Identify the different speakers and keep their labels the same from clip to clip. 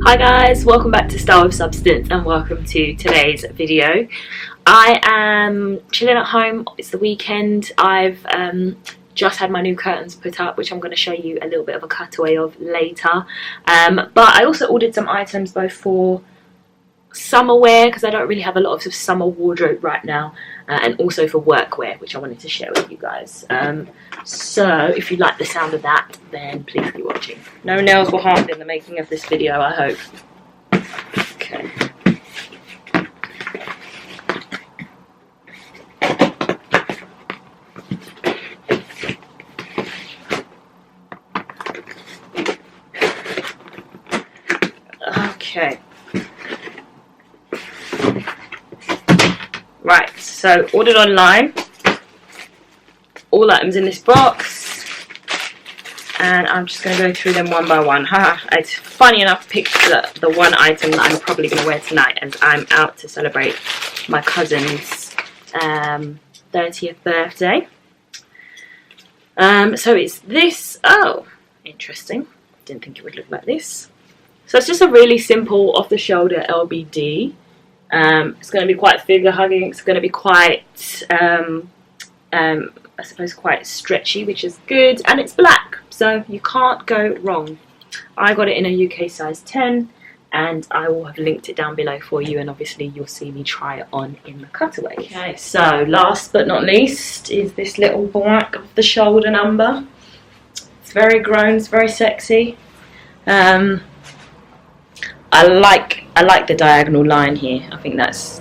Speaker 1: Hi guys, welcome back to Style with Substance and welcome to today's video. I am chilling at home, it's the weekend. I've just had my new curtains put up, which I'm going to show you a little bit of a cutaway of later. But I also ordered some items both for summer wear, because I don't really have a lot of summer wardrobe right now, and also for work wear, which I wanted to share with you guys. So if you like the sound of that, then please keep watching. No nails were harmed in the making of this video, I hope. Okay. Okay. Right, so ordered online, all items in this box, and I'm just going to go through them one by one. It's funny enough picked the one item that I'm probably going to wear tonight, as I'm out to celebrate my cousin's 30th birthday. So it's this. Oh, interesting. Didn't think it would look like this. So it's just a really simple off-the-shoulder LBD. It's going to be quite figure hugging. It's going to be quite, I suppose, quite stretchy, which is good. And it's black, so you can't go wrong. I got it in a UK size 10, and I will have linked it down below for you. And obviously, you'll see me try it on in the cutaway. Okay, so last but not least is this little black off-the-shoulder number. It's very grown. It's very sexy. I like the diagonal line here. I think that's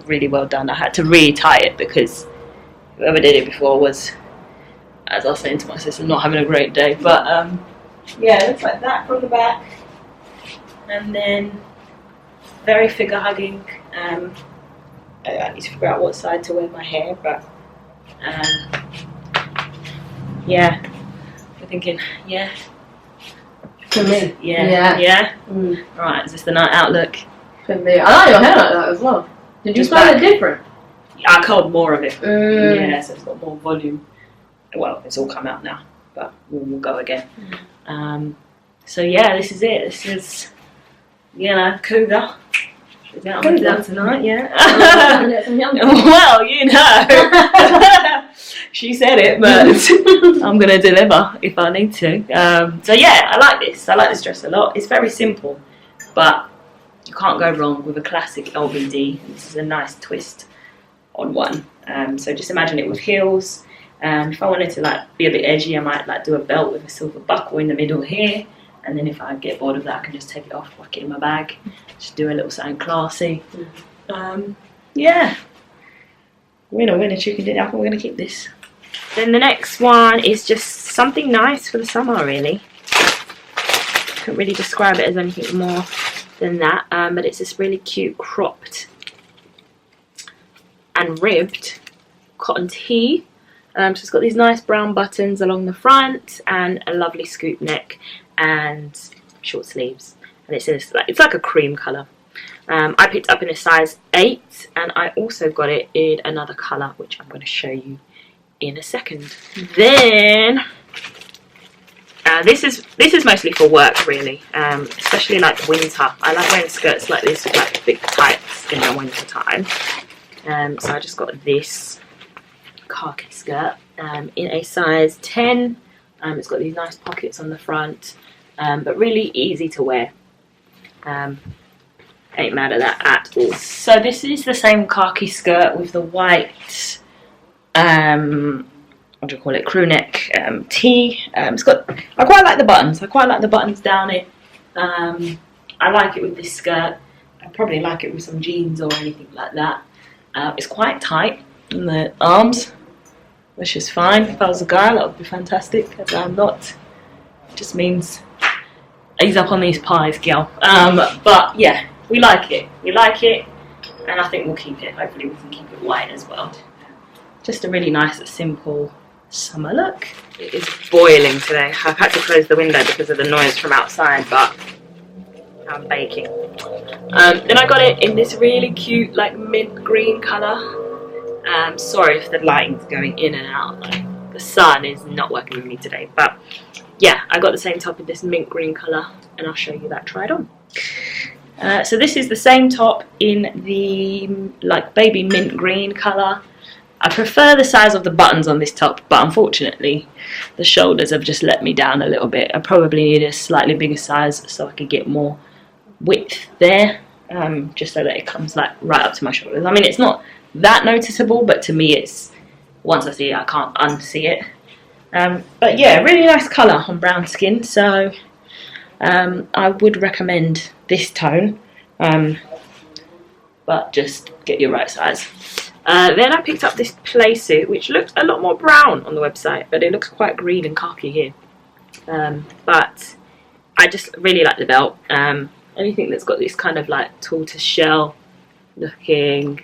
Speaker 1: really well done. I had to re-tie it because whoever did it before was, as I was saying to my sister, not having a great day. But yeah, it looks like that from the back, and then very figure hugging. I need to figure out what side to wear my hair, but yeah, I'm thinking, yeah.
Speaker 2: For me.
Speaker 1: Yeah.
Speaker 2: Mm.
Speaker 1: Right, is this the night out look?
Speaker 2: For me. I like your hair like that as well. Did you find it different?
Speaker 1: I curled more of it. Yeah, so it's got more volume. Well, it's all come out now, but we'll go again. So yeah, this is it. This is, cougar. Is that on the tonight? Yeah. Well, she said it, but I'm gonna deliver if I need to. So yeah, I like this. I like this dress a lot. It's very simple, but you can't go wrong with a classic LBD. This is a nice twist on one. So just imagine it with heels. If I wanted to be a bit edgy, I might do a belt with a silver buckle in the middle here. And then if I get bored of that, I can just take it off, whack it in my bag, just do a little something classy. Yeah. Winner, chicken dinner. I think we're going to keep this. Then the next one is just something nice for the summer, really. Can't really describe it as anything more than that. But it's this really cute cropped and ribbed cotton tee. So it's got these nice brown buttons along the front and a lovely scoop neck and short sleeves. And it's like a cream colour. I picked it up in a size 8, and I also got it in another colour, which I'm going to show you in a second. Then this is mostly for work, really, especially like winter. I like wearing skirts like this with like big tights in the winter time. So I just got this khaki skirt in a size 10. It's got these nice pockets on the front, but really easy to wear. Ain't mad at that at all. So this is the same khaki skirt with the white, what do you call it, crew neck tee. I quite like the buttons. I quite like the buttons down it. I like it with this skirt. I probably like it with some jeans or anything like that. It's quite tight in the arms, which is fine. If I was a guy, that would be fantastic. As I'm not, it just means ease up on these pies, girl. But yeah, we like it, and I think we'll keep it. Hopefully we can keep it white as well. Just a really nice, simple summer look. It is boiling today. I've had to close the window because of the noise from outside, but I'm baking. Then I got it in this really cute, like mint green colour. Sorry if the lighting's going in and out. The sun is not working with me today, but yeah, I got the same top in this mint green colour, and I'll show you that tried on. So this is the same top in the like baby mint green colour. I prefer the size of the buttons on this top, but unfortunately the shoulders have just let me down a little bit. I probably need a slightly bigger size so I could get more width there, just so that it comes like right up to my shoulders. I mean, it's not that noticeable, but to me it's, once I see it I can't unsee it. But yeah, really nice colour on brown skin, so I would recommend this tone, but just get your right size. Then I picked up this play suit, which looks a lot more brown on the website, but it looks quite green and khaki here. But I just really like the belt. Anything that's got this kind of like tortoise shell looking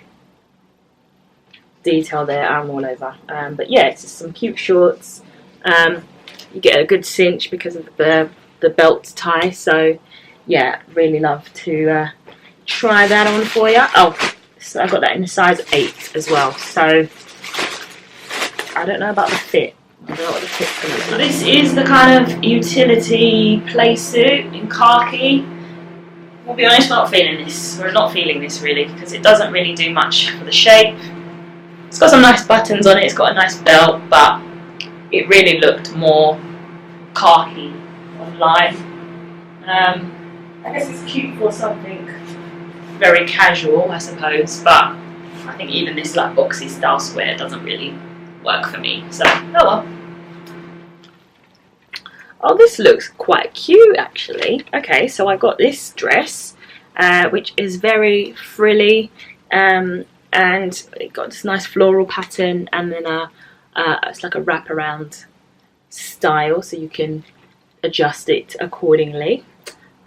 Speaker 1: detail there, I'm all over. But yeah, it's just some cute shorts. You get a good cinch because of the belt tie, so yeah, really love to try that on for you. Oh, so I got that in a size 8 as well, so I don't know about the fit. I don't know what the fit's going to look like. This is the kind of utility play suit in khaki. I'll be honest, we're not feeling this. We're not feeling this really, because it doesn't really do much for the shape. It's got some nice buttons on it, it's got a nice belt, but it really looked more khaki online. I guess it's cute for something very casual, I suppose, but I think even this like boxy style square doesn't really work for me, so oh well. Oh, this looks quite cute actually. Okay, so I got this dress, which is very frilly, and it got this nice floral pattern, and then it's like a wraparound style, so you can adjust it accordingly.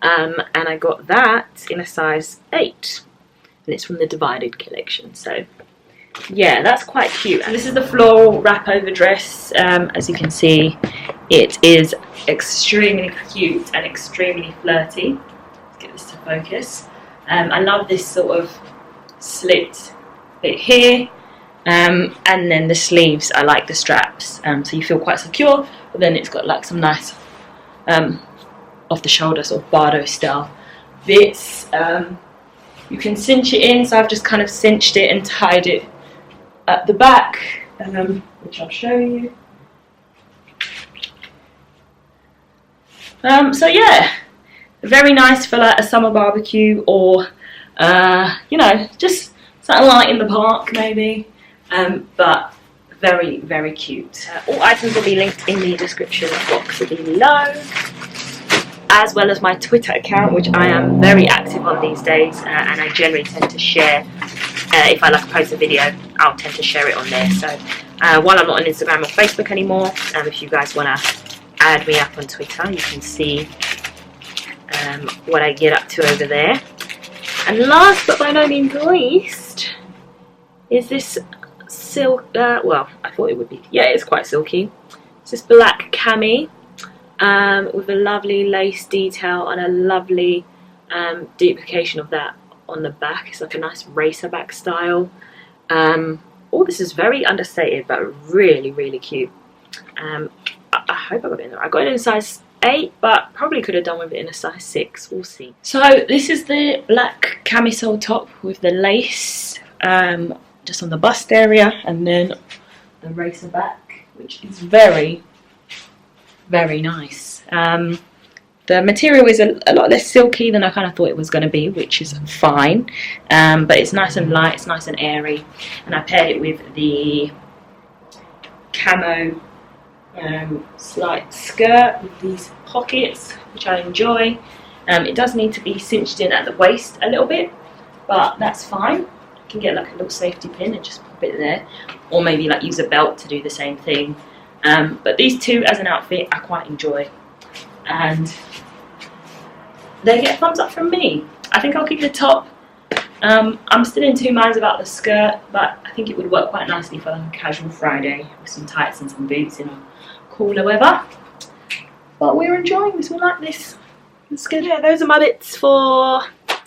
Speaker 1: And I got that in a size 8, and it's from the Divided collection, so yeah, that's quite cute. And this is the floral wrap over dress. As you can see, it is extremely cute and extremely flirty. Let's get this to focus. I love this sort of slit bit here, and then the sleeves, I like the straps, so you feel quite secure, but then it's got like some nice off the shoulder sort of bardo style bits. You can cinch it in, so I've just kind of cinched it and tied it at the back, which I'll show you. So yeah, very nice for like a summer barbecue, or you know, just something light in the park maybe, but very, very cute. All items will be linked in the description box below, as well as my Twitter account, which I am very active on these days, and I generally tend to share, if I like post a video, I'll tend to share it on there. So while I'm not on Instagram or Facebook anymore, if you guys want to add me up on Twitter, you can see what I get up to over there. And last but by no means least is this silk, well, I thought it would be, yeah, it's quite silky. It's this black cami, with a lovely lace detail and a lovely duplication of that on the back. It's like a nice racer back style. All this is very understated, but really, really cute. I hope I got it in there. I got it in size 8, but probably could have done with it in a size 6. We'll see. So this is the black camisole top with the lace just on the bust area, and then the racer back, which is very, very nice. The material is a lot less silky than I kind of thought it was going to be, which is fine, but it's nice and light, it's nice and airy, and I paired it with the camo slight skirt with these pockets, which I enjoy. It does need to be cinched in at the waist a little bit, but that's fine. You can get like a little safety pin and just pop it there, or maybe like use a belt to do the same thing. But these two as an outfit I quite enjoy, and they get a thumbs up from me. I think I'll keep the top. I'm still in 2 minds about the skirt, but I think it would work quite nicely for like a casual Friday with some tights and some boots in a cooler weather. But we're enjoying this, we like this. It's good. Yeah, those are my bits for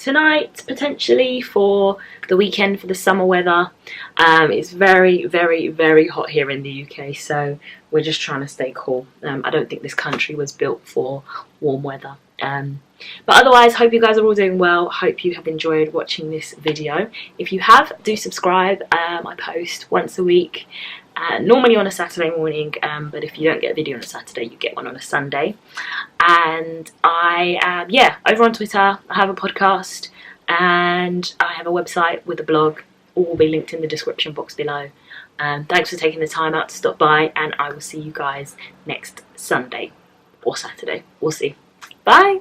Speaker 1: tonight potentially for the weekend for the summer weather. It's very, very, very hot here in the UK, so we're just trying to stay cool. I don't think this country was built for warm weather. But otherwise, hope you guys are all doing well. Hope you have enjoyed watching this video. If you have, do subscribe. I post once a week, normally on a Saturday morning, but if you don't get a video on a Saturday, you get one on a Sunday. And I am, yeah, over on Twitter. I have a podcast and I have a website with a blog. All will be linked in the description box below. Thanks for taking the time out to stop by, and I will see you guys next Sunday or Saturday. We'll see. Bye!